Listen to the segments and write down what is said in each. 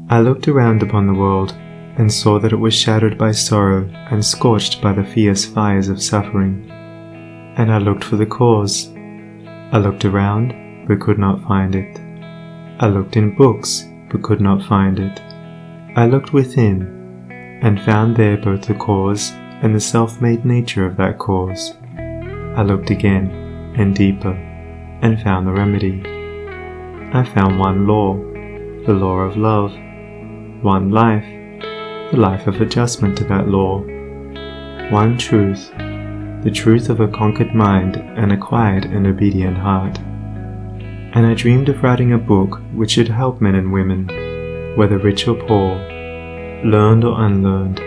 I looked around upon the world, and saw that it was shadowed by sorrow and scorched by the fierce fires of suffering. And I looked for the cause. I looked around, but could not find it. I looked in books, but could not find it. I looked within, and found there both the cause and the self-made nature of that cause. I looked again, and deeper, and found the remedy. I found one law, the law of love, one life, the life of adjustment to that law, one truth, the truth of a conquered mind and a quiet and obedient heart. And I dreamed of writing a book which should help men and women, whether rich or poor, learned or unlearned,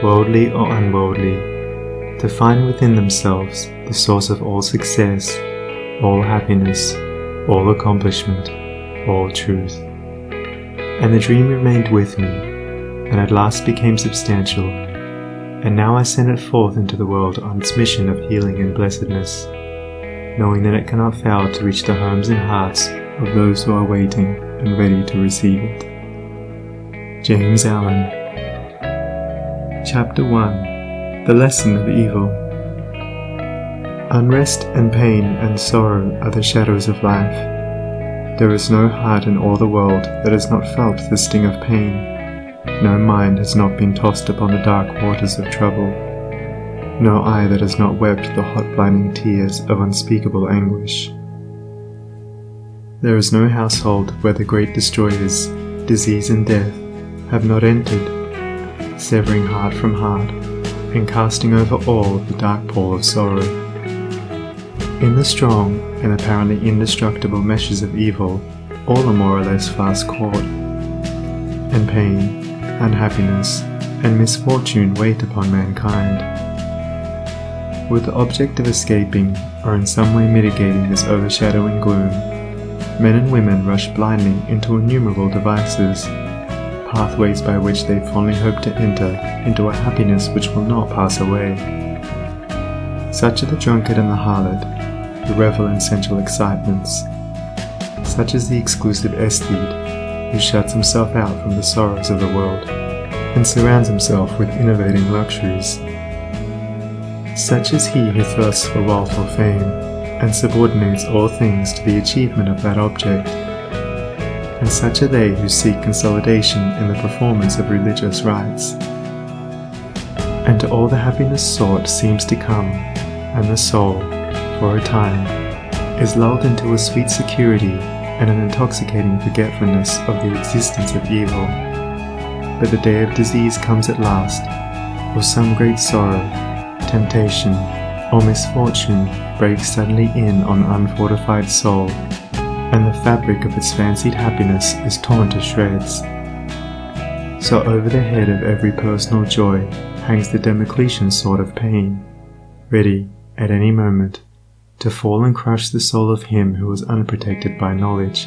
worldly or unworldly, to find within themselves the source of all success, all happiness, all accomplishment, all truth. And the dream remained with me, and at last became substantial, and now I send it forth into the world on its mission of healing and blessedness, knowing that it cannot fail to reach the homes and hearts of those who are waiting and ready to receive it. James Allen. Chapter 1. The Lesson of Evil. Unrest and pain and sorrow are the shadows of life. There is no heart in all the world that has not felt the sting of pain. No mind has not been tossed upon the dark waters of trouble. No eye that has not wept the hot blinding tears of unspeakable anguish. There is no household where the great destroyers, disease and death, have not entered, severing heart from heart, and casting over all the dark pall of sorrow. In the strong and apparently indestructible meshes of evil, all are more or less fast caught, and pain, unhappiness, and misfortune wait upon mankind. With the object of escaping or in some way mitigating this overshadowing gloom, men and women rush blindly into innumerable devices, pathways by which they fondly hope to enter into a happiness which will not pass away. Such are the drunkard and the harlot, the revel in sensual excitements. Such is the exclusive aesthete, who shuts himself out from the sorrows of the world, and surrounds himself with innovating luxuries. Such is he who thirsts for wealth or fame, and subordinates all things to the achievement of that object. And such are they who seek consolidation in the performance of religious rites. And to all the happiness sought seems to come, and the soul, for a time, is lulled into a sweet security and an intoxicating forgetfulness of the existence of evil. But the day of disease comes at last, or some great sorrow, temptation, or misfortune breaks suddenly in on the unfortified soul, and the fabric of its fancied happiness is torn to shreds. So over the head of every personal joy hangs the Damocletian sword of pain, ready, at any moment, to fall and crush the soul of him who is unprotected by knowledge.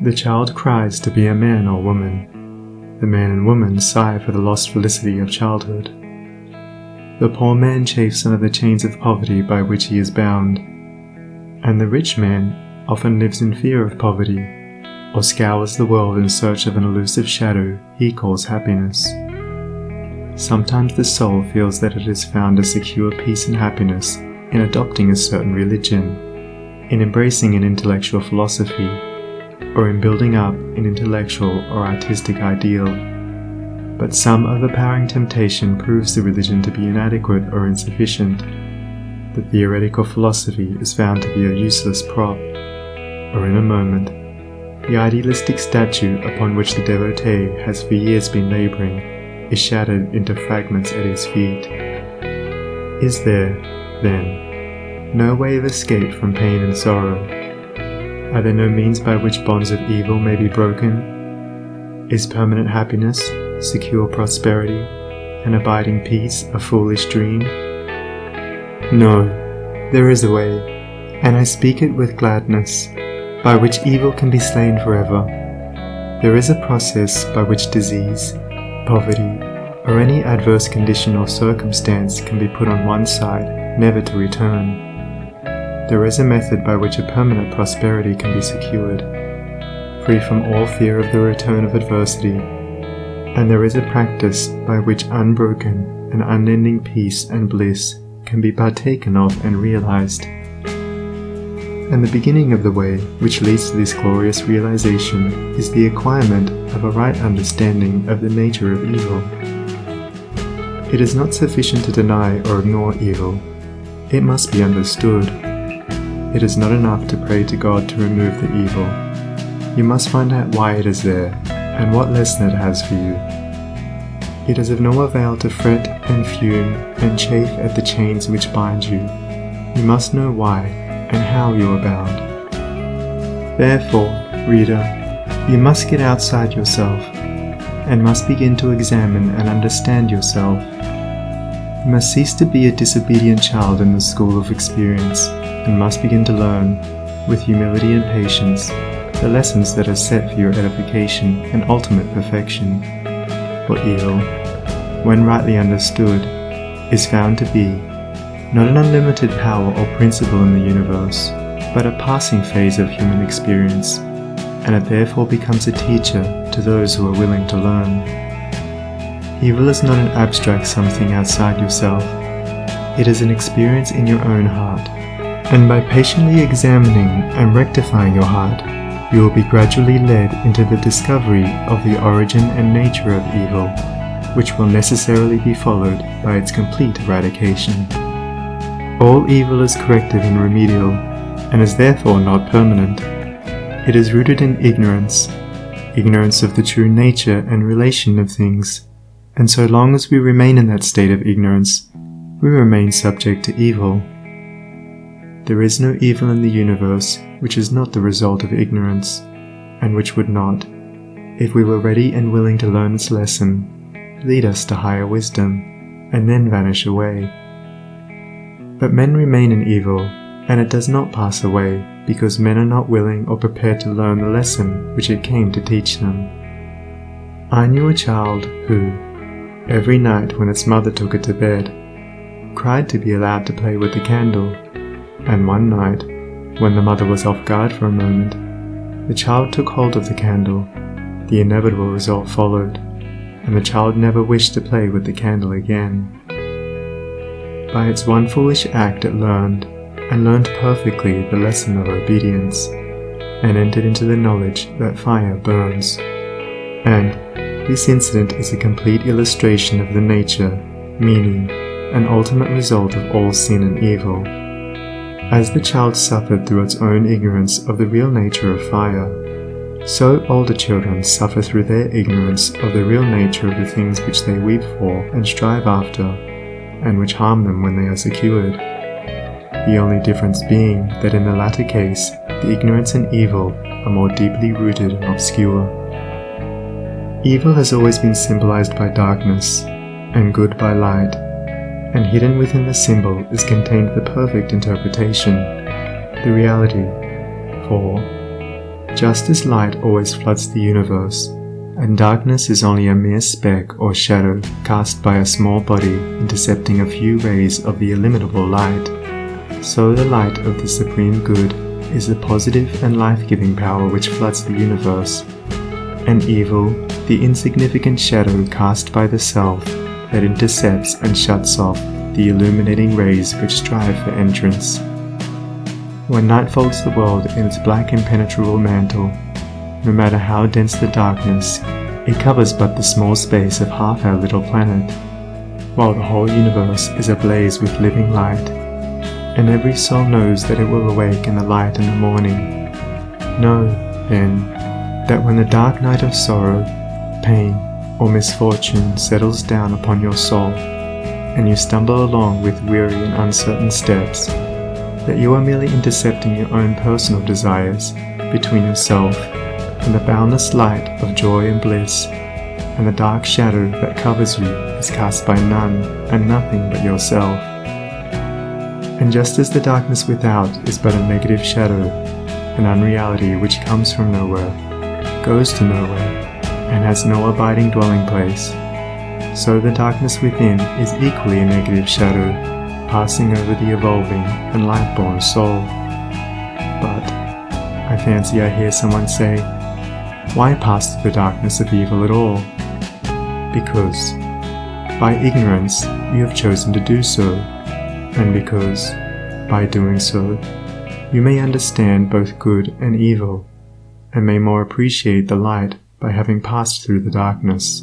The child cries to be a man or woman. The man and woman sigh for the lost felicity of childhood. The poor man chafes under the chains of poverty by which he is bound, and the rich man often lives in fear of poverty, or scours the world in search of an elusive shadow he calls happiness. Sometimes the soul feels that it has found a secure peace and happiness in adopting a certain religion, in embracing an intellectual philosophy, or in building up an intellectual or artistic ideal. But some overpowering temptation proves the religion to be inadequate or insufficient. The theoretical philosophy is found to be a useless prop, or in a moment, the idealistic statue upon which the devotee has for years been laboring is shattered into fragments at his feet. Is there, then, no way of escape from pain and sorrow? Are there no means by which bonds of evil may be broken? Is permanent happiness, secure prosperity, and abiding peace a foolish dream? No, there is a way, and I speak it with gladness, by which evil can be slain forever. There is a process by which disease, poverty, or any adverse condition or circumstance can be put on one side, never to return. There is a method by which a permanent prosperity can be secured. free from all fear of the return of adversity, and there is a practice by which unbroken and unending peace and bliss can be partaken of and realized. And the beginning of the way which leads to this glorious realization is the acquirement of a right understanding of the nature of evil. It is not sufficient to deny or ignore evil. It must be understood. It is not enough to pray to God to remove the evil. You must find out why it is there and what lesson it has for you. It is of no avail to fret and fume and chafe at the chains which bind you. You must know why and how you are bound. Therefore, reader, you must get outside yourself and must begin to examine and understand yourself. You must cease to be a disobedient child in the school of experience and must begin to learn, with humility and patience, the lessons that are set for your edification and ultimate perfection. For evil, when rightly understood, is found to be not an unlimited power or principle in the universe, but a passing phase of human experience, and it therefore becomes a teacher to those who are willing to learn. Evil is not an abstract something outside yourself. It is an experience in your own heart, and by patiently examining and rectifying your heart, you will be gradually led into the discovery of the origin and nature of evil, which will necessarily be followed by its complete eradication. All evil is corrective and remedial, and is therefore not permanent. It is rooted in ignorance of the true nature and relation of things, and so long as we remain in that state of ignorance, we remain subject to evil. There is no evil in the universe which is not the result of ignorance, and which would not, if we were ready and willing to learn its lesson, lead us to higher wisdom, and then vanish away. But men remain in evil, and it does not pass away, because men are not willing or prepared to learn the lesson which it came to teach them. I knew a child who, every night when its mother took it to bed, cried to be allowed to play with the candle, and one night, when the mother was off guard for a moment, the child took hold of the candle. The inevitable result followed, and the child never wished to play with the candle again. By its one foolish act it learned perfectly the lesson of obedience, and entered into the knowledge that fire burns. And this incident is a complete illustration of the nature, meaning, and ultimate result of all sin and evil. As the child suffered through its own ignorance of the real nature of fire, so older children suffer through their ignorance of the real nature of the things which they weep for and strive after, and which harm them when they are secured. The only difference being that in the latter case, the ignorance and evil are more deeply rooted and obscure. Evil has always been symbolized by darkness, and good by light, and hidden within the symbol is contained the perfect interpretation, the reality. For, just as light always floods the universe, and darkness is only a mere speck or shadow cast by a small body intercepting a few rays of the illimitable light, so the light of the Supreme Good is the positive and life-giving power which floods the universe, and evil, the insignificant shadow cast by the self that intercepts and shuts off the illuminating rays which strive for entrance. When night folds the world in its black impenetrable mantle, no matter how dense the darkness, it covers but the small space of half our little planet, while the whole universe is ablaze with living light, and every soul knows that it will awake in the light in the morning. Know, then, that when the dark night of sorrow, pain, or misfortune settles down upon your soul, and you stumble along with weary and uncertain steps, that you are merely intercepting your own personal desires between yourself and the boundless light of joy and bliss, and the dark shadow that covers you is cast by none and nothing but yourself. And just as the darkness without is but a negative shadow, an unreality which comes from nowhere, goes to nowhere, and has no abiding dwelling place, so the darkness within is equally a negative shadow, passing over the evolving and light-born soul. But, I fancy I hear someone say, Why pass through the darkness of evil at all? Because, by ignorance, you have chosen to do so, and because, by doing so, you may understand both good and evil, and may more appreciate the light by having passed through the darkness.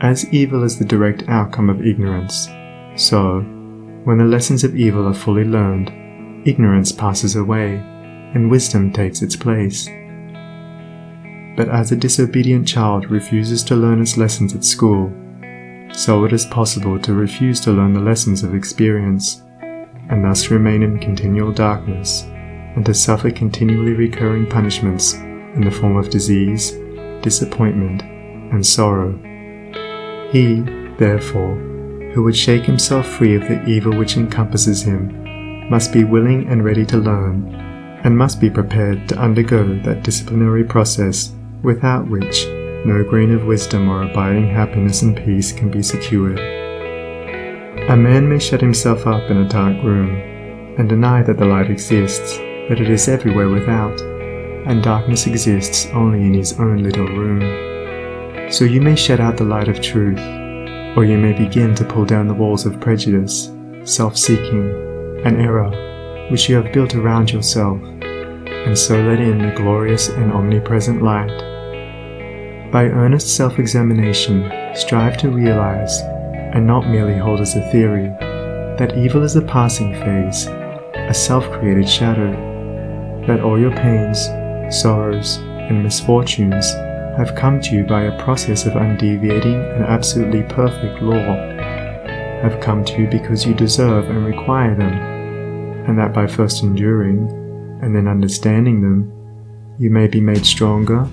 As evil is the direct outcome of ignorance, so, when the lessons of evil are fully learned, ignorance passes away, and wisdom takes its place. But as a disobedient child refuses to learn its lessons at school, so it is possible to refuse to learn the lessons of experience, and thus remain in continual darkness, and to suffer continually recurring punishments in the form of disease, disappointment, and sorrow. He, therefore, who would shake himself free of the evil which encompasses him, must be willing and ready to learn, and must be prepared to undergo that disciplinary process without which no grain of wisdom or abiding happiness and peace can be secured. A man may shut himself up in a dark room, and deny that the light exists, but it is everywhere without, and darkness exists only in his own little room. So you may shut out the light of truth, or you may begin to pull down the walls of prejudice, self-seeking, and error which you have built around yourself, and so let in the glorious and omnipresent light. By earnest self-examination, strive to realize, and not merely hold as a theory, that evil is a passing phase, a self-created shadow, that all your pains, sorrows, and misfortunes have come to you by a process of undeviating and absolutely perfect law, have come to you because you deserve and require them, and that by first enduring, and then understanding them, you may be made stronger,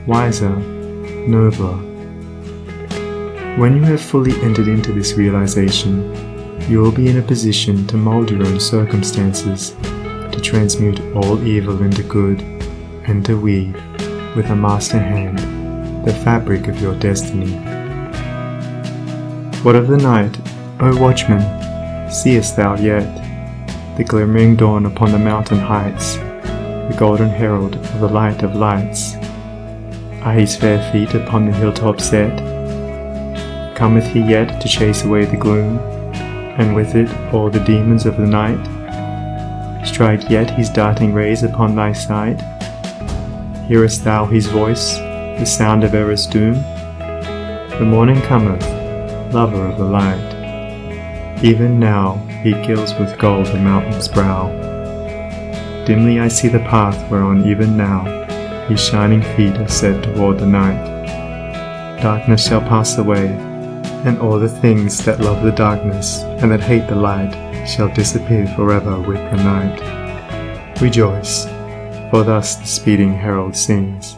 wiser, nobler. When you have fully entered into this realization, you will be in a position to mold your own circumstances, to transmute all evil into good, and to weave, with a master hand, the fabric of your destiny. What of the night, O watchman, seest thou yet? The glimmering dawn upon the mountain heights, the golden herald of the light of lights. Are his fair feet upon the hilltop set? Cometh he yet to chase away the gloom, and with it all the demons of the night? Strike yet his darting rays upon thy sight? Hearest thou his voice, the sound of error's doom? The morning cometh, lover of the light. Even now he gilds with gold the mountain's brow. Dimly I see the path whereon even now his shining feet are set toward the night. Darkness shall pass away, and all the things that love the darkness and that hate the light shall disappear forever with the night. Rejoice, for thus the speeding herald sings.